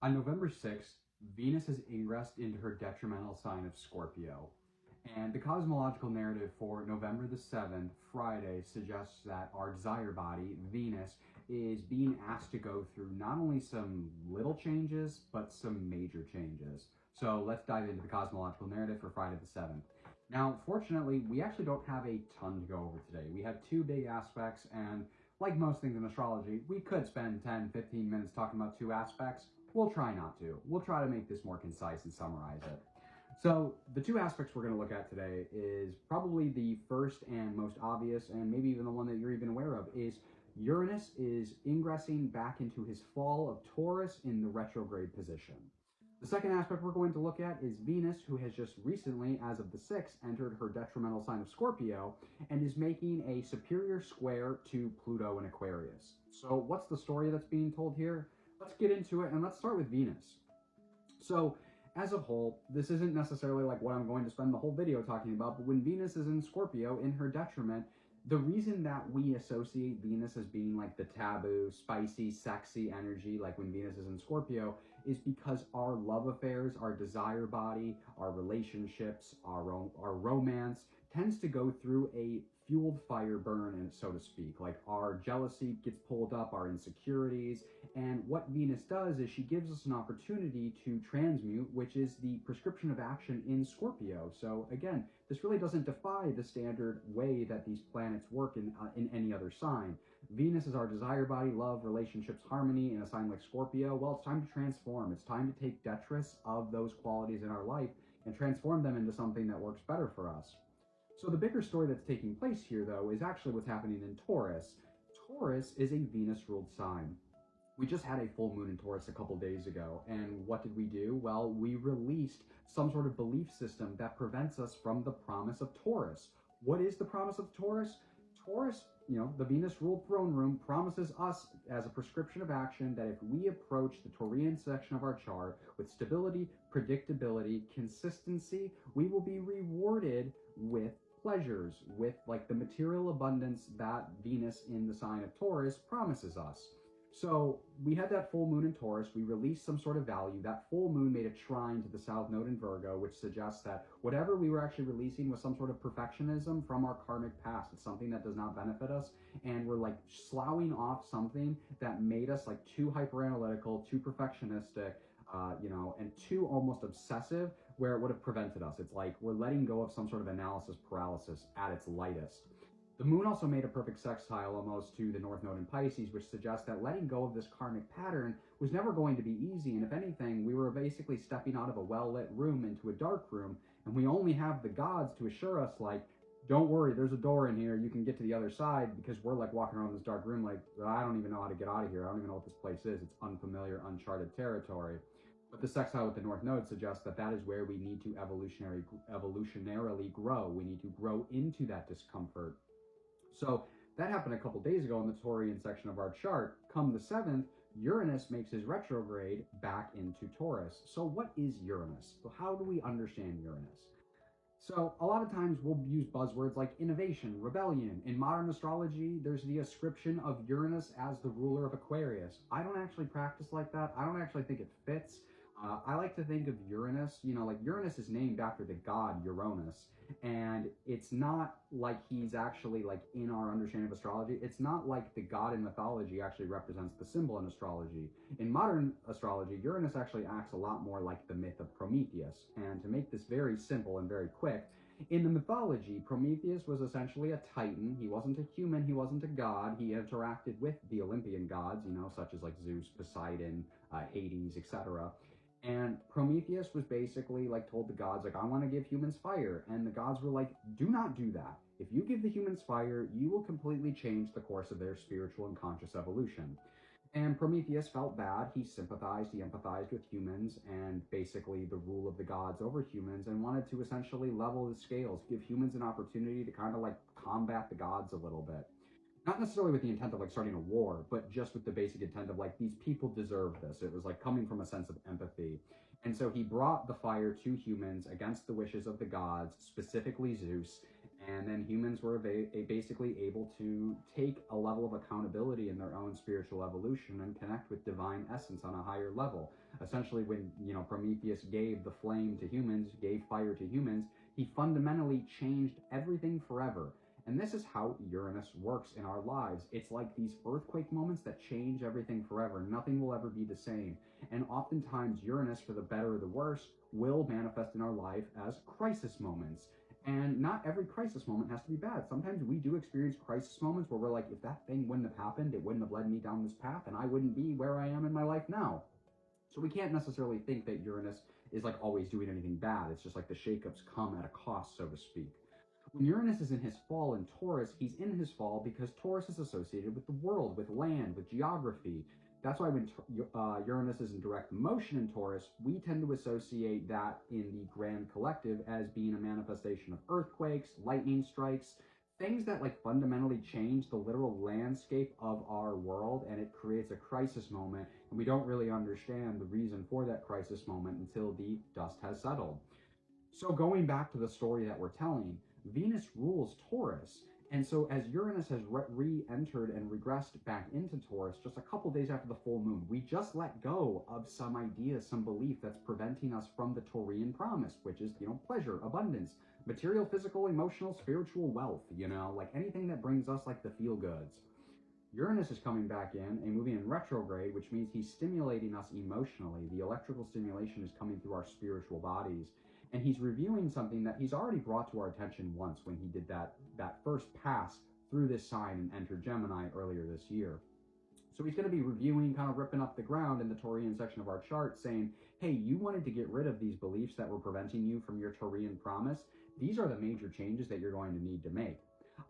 On November 6th, Venus has ingressed into her detrimental sign of Scorpio. And the cosmological narrative for November the 7th, Friday, suggests that our desire body, Venus, is being asked to go through not only some little changes, but some major changes. So let's dive into the cosmological narrative for Friday the 7th. Now, fortunately, we actually don't have a ton to go over today. We have two big aspects, and like most things in astrology, we could spend 10, 15 minutes talking about two aspects. We'll try not to. We'll try to make this more concise and summarize it. So the two aspects we're going to look at today is probably the first and most obvious, and maybe even the one that you're even aware of, is Uranus is ingressing back into his fall of Taurus in the retrograde position. The second aspect we're going to look at is Venus, who has just recently, as of the 6th, entered her detrimental sign of Scorpio and is making a superior square to Pluto in Aquarius. So what's the story that's being told here? Let's get into it, and let's start with Venus. So as a whole, this isn't necessarily like what I'm going to spend the whole video talking about, but when Venus is in Scorpio in her detriment, the reason that we associate Venus as being like the taboo, spicy, sexy energy, like when Venus is in Scorpio, is because our love affairs, our desire body, our relationships, our romance tends to go through a fueled fire burn, and so to speak. Like our jealousy gets pulled up, our insecurities, and what Venus does is she gives us an opportunity to transmute, which is the prescription of action in Scorpio. So again, this really doesn't defy the standard way that these planets work in any other sign. Venus is our desire body, love, relationships, harmony in a sign like Scorpio. Well, it's time to transform. It's time to take detritus of those qualities in our life and transform them into something that works better for us. So the bigger story that's taking place here, though, is actually what's happening in Taurus. Taurus is a Venus-ruled sign. We just had a full moon in Taurus a couple days ago, and what did we do? Well, we released some sort of belief system that prevents us from the promise of Taurus. What is the promise of Taurus? Taurus, the Venus-ruled throne room promises us as a prescription of action that if we approach the Taurian section of our chart with stability, predictability, consistency, we will be rewarded with pleasures, with like the material abundance that Venus in the sign of Taurus promises us. So we had that full moon in Taurus, we released some sort of value. That full moon made a trine to the South Node in Virgo, which suggests that whatever we were actually releasing was some sort of perfectionism from our karmic past. It's something that does not benefit us, and we're like sloughing off something that made us like too hyper-analytical, too perfectionistic, and too almost obsessive, where it would have prevented us. It's like we're letting go of some sort of analysis paralysis at its lightest. The moon also made a perfect sextile almost to the North Node in Pisces, which suggests that letting go of this karmic pattern was never going to be easy. And if anything, we were basically stepping out of a well-lit room into a dark room, and we only have the gods to assure us, like, don't worry, there's a door in here, you can get to the other side, because we're like walking around this dark room like, I don't even know how to get out of here, I don't even know what this place is, it's unfamiliar, uncharted territory. But the sextile with the North Node suggests that that is where we need to evolutionarily grow. We need to grow into that discomfort. So that happened a couple days ago in the Taurian section of our chart. Come the 7th, Uranus makes his retrograde back into Taurus. So what is Uranus? So how do we understand Uranus? So a lot of times we'll use buzzwords like innovation, rebellion. In modern astrology, there's the ascription of Uranus as the ruler of Aquarius. I don't actually practice like that. I don't actually think it fits. I like to think of Uranus, like Uranus is named after the god Uranus, and it's not like he's actually like in our understanding of astrology. It's not like the god in mythology actually represents the symbol in astrology. In modern astrology, Uranus actually acts a lot more like the myth of Prometheus. And to make this very simple and very quick, in the mythology, Prometheus was essentially a titan. He wasn't a human, he wasn't a god. He interacted with the Olympian gods, such as like Zeus, Poseidon, Hades, etc. And Prometheus was basically like told the gods, like, I want to give humans fire. And the gods were like, do not do that. If you give the humans fire, you will completely change the course of their spiritual and conscious evolution. And Prometheus felt bad. He sympathized, he empathized with humans and basically the rule of the gods over humans, and wanted to essentially level the scales, give humans an opportunity to kind of like combat the gods a little bit. Not necessarily with the intent of like starting a war, but just with the basic intent of like, these people deserve this. It was like coming from a sense of empathy. And so he brought the fire to humans against the wishes of the gods, specifically Zeus, And then humans were basically able to take a level of accountability in their own spiritual evolution and connect with divine essence on a higher level. Essentially, when, Prometheus gave the flame to humans, gave fire to humans, he fundamentally changed everything forever. And this is how Uranus works in our lives. It's like these earthquake moments that change everything forever. Nothing will ever be the same. And oftentimes, Uranus, for the better or the worse, will manifest in our life as crisis moments. And not every crisis moment has to be bad. Sometimes we do experience crisis moments where we're like, if that thing wouldn't have happened, it wouldn't have led me down this path, and I wouldn't be where I am in my life now. So we can't necessarily think that Uranus is like always doing anything bad. It's just like the shakeups come at a cost, so to speak. When Uranus is in his fall in Taurus, he's in his fall because Taurus is associated with the world, with land, with geography. That's why when Uranus is in direct motion in Taurus, we tend to associate that in the grand collective as being a manifestation of earthquakes, lightning strikes, things that like fundamentally change the literal landscape of our world, and it creates a crisis moment, and we don't really understand the reason for that crisis moment until the dust has settled. So going back to the story that we're telling, Venus rules Taurus. And so as Uranus has re-entered and regressed back into Taurus just a couple days after the full moon, we just let go of some idea, some belief that's preventing us from the Taurian promise, which is, pleasure, abundance, material, physical, emotional, spiritual wealth, like anything that brings us like the feel goods. Uranus is coming back in and moving in retrograde, which means he's stimulating us emotionally. The electrical stimulation is coming through our spiritual bodies. And he's reviewing something that he's already brought to our attention once when he did that first pass through this sign and entered Gemini earlier this year. So he's going to be reviewing, kind of ripping up the ground in the Taurian section of our chart, saying, hey, you wanted to get rid of these beliefs that were preventing you from your Taurian promise. These are the major changes that you're going to need to make.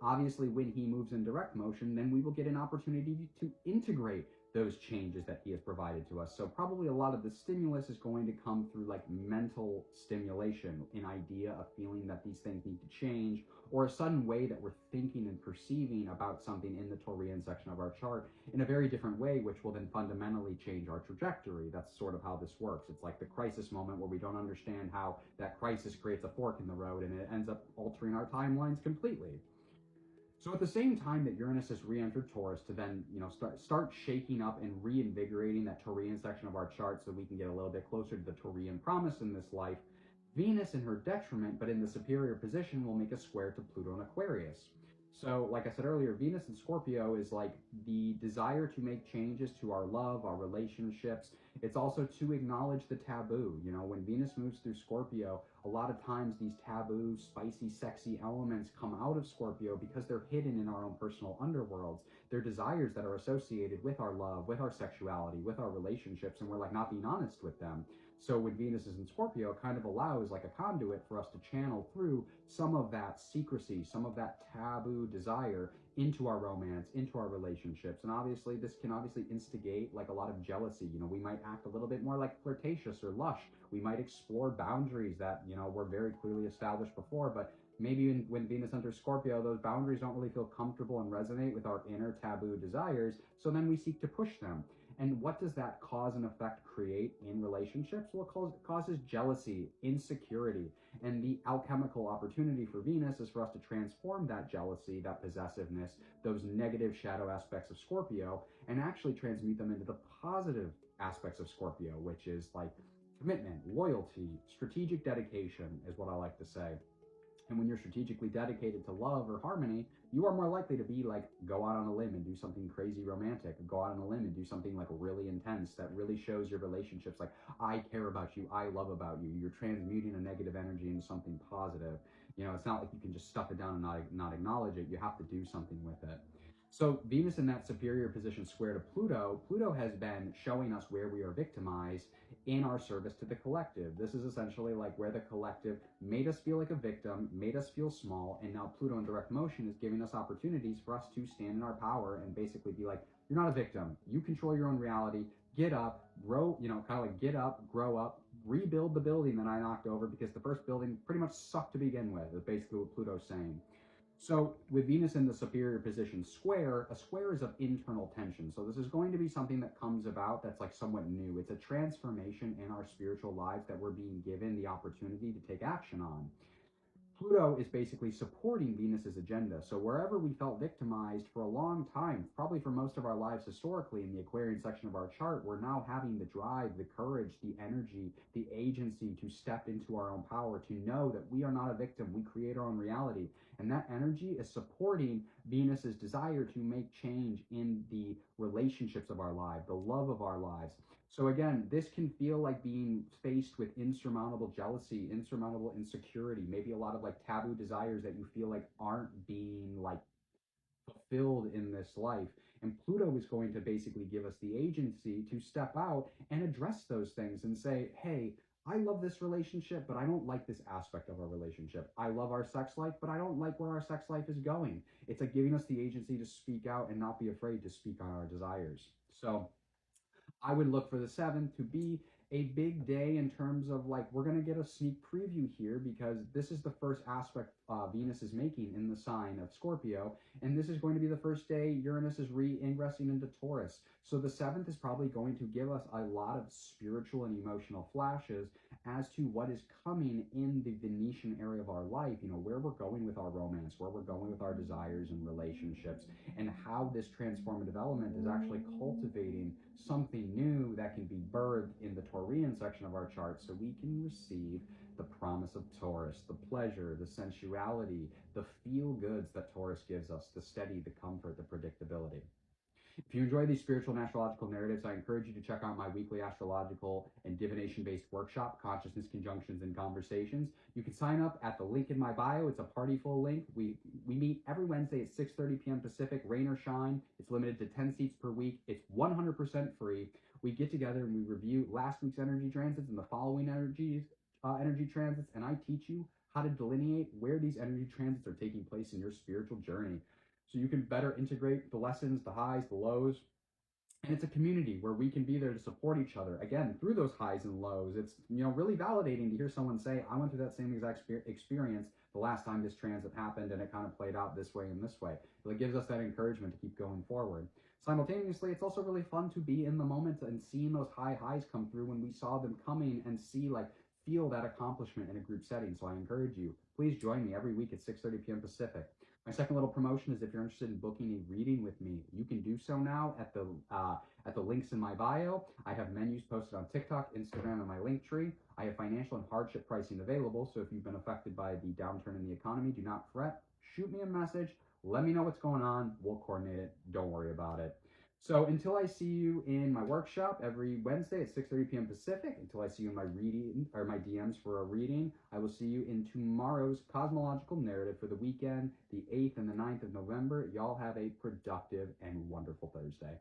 Obviously, when he moves in direct motion, then we will get an opportunity to integrate those changes that he has provided to us. So probably a lot of the stimulus is going to come through like mental stimulation, an idea, a feeling that these things need to change, or a sudden way that we're thinking and perceiving about something in the Taurian section of our chart in a very different way, which will then fundamentally change our trajectory. That's sort of how this works. It's like the crisis moment where we don't understand how that crisis creates a fork in the road and it ends up altering our timelines completely. So at the same time that Uranus has re-entered Taurus to then, start shaking up and reinvigorating that Taurian section of our chart so we can get a little bit closer to the Taurian promise in this life, Venus in her detriment, but in the superior position, will make a square to Pluto in Aquarius. So, like I said earlier, Venus in Scorpio is like the desire to make changes to our love, our relationships. It's also to acknowledge the taboo. When Venus moves through Scorpio, a lot of times these taboo, spicy, sexy elements come out of Scorpio because they're hidden in our own personal underworlds. They're desires that are associated with our love, with our sexuality, with our relationships, and we're like not being honest with them. So when Venus is in Scorpio, it kind of allows like a conduit for us to channel through some of that secrecy, some of that taboo desire into our romance, into our relationships. And obviously this can instigate like a lot of jealousy. We might act a little bit more like flirtatious or lush. We might explore boundaries that, were very clearly established before, but maybe when Venus enters Scorpio, those boundaries don't really feel comfortable and resonate with our inner taboo desires. So then we seek to push them. And what does that cause and effect create in relationships? Well, it causes jealousy, insecurity, and the alchemical opportunity for Venus is for us to transform that jealousy, that possessiveness, those negative shadow aspects of Scorpio, and actually transmute them into the positive aspects of Scorpio, which is like commitment, loyalty, strategic dedication is what I like to say. And when you're strategically dedicated to love or harmony, you are more likely to be like, go out on a limb and do something crazy romantic, or go out on a limb and do something like really intense that really shows your relationships like, I care about you, I love about you. You're transmuting a negative energy into something positive. It's not like you can just stuff it down and not acknowledge it. You have to do something with it. So Venus in that superior position square to Pluto, Pluto has been showing us where we are victimized in our service to the collective. This is essentially like where the collective made us feel like a victim, made us feel small, and now Pluto in direct motion is giving us opportunities for us to stand in our power and basically be like, you're not a victim. You control your own reality. Get up, grow, kind of like get up, grow up, rebuild the building that I knocked over because the first building pretty much sucked to begin with, is basically what Pluto's saying. So with Venus in the superior position square, a square is of internal tension. So this is going to be something that comes about that's like somewhat new. It's a transformation in our spiritual lives that we're being given the opportunity to take action on. Pluto is basically supporting Venus's agenda. So wherever we felt victimized for a long time, probably for most of our lives historically in the Aquarian section of our chart, we're now having the drive, the courage, the energy, the agency to step into our own power, to know that we are not a victim. We create our own reality. And that energy is supporting Venus's desire to make change in the relationships of our life, the love of our lives. So again, this can feel like being faced with insurmountable jealousy, insurmountable insecurity, maybe a lot of like taboo desires that you feel like aren't being like fulfilled in this life. And Pluto is going to basically give us the agency to step out and address those things and say, hey, I love this relationship, but I don't like this aspect of our relationship. I love our sex life, but I don't like where our sex life is going. It's like giving us the agency to speak out and not be afraid to speak on our desires. So I would look for the 7th to be a big day in terms of like, we're going to get a sneak preview here because this is the first aspect Venus is making in the sign of Scorpio. And this is going to be the first day Uranus is re-ingressing into Taurus. So the 7th is probably going to give us a lot of spiritual and emotional flashes as to what is coming in the Venetian area of our life, you know, where we're going with our romance, where we're going with our desires and relationships, and how this transformative element is actually cultivating something new that can be birthed in the Taurian section of our chart so we can receive the promise of Taurus, the pleasure, the sensuality, the feel-goods that Taurus gives us, the steady, the comfort, the predictability. If you enjoy these spiritual and astrological narratives, I encourage you to check out my weekly astrological and divination-based workshop, Consciousness, Conjunctions, and Conversations. You can sign up at the link in my bio. It's a partyful link. We meet every Wednesday at 6:30 p.m. Pacific, rain or shine. It's limited to 10 seats per week. It's 100% free. We get together and we review last week's energy transits and the following energy transits, and I teach you how to delineate where these energy transits are taking place in your spiritual journey, so you can better integrate the lessons, the highs, the lows. And it's a community where we can be there to support each other, again, through those highs and lows. It's, you know, really validating to hear someone say, I went through that same exact experience the last time this transit happened, and it kind of played out this way and this way. So it gives us that encouragement to keep going forward. Simultaneously, it's also really fun to be in the moment and seeing those high highs come through when we saw them coming, and see, like, feel that accomplishment in a group setting. So I encourage you, please join me every week at 6:30 p.m. Pacific. My second little promotion is if you're interested in booking a reading with me, you can do so now at the links in my bio. I have menus posted on TikTok, Instagram, and my link tree. I have financial and hardship pricing available, so if you've been affected by the downturn in the economy, do not fret. Shoot me a message. Let me know what's going on. We'll coordinate it. Don't worry about it. So until I see you in my workshop every Wednesday at 6:30 p.m. Pacific, until I see you in my reading or my DMs for a reading, I will see you in tomorrow's Cosmological narrative for the weekend, the 8th and the 9th of November. Y'all have a productive and wonderful Thursday.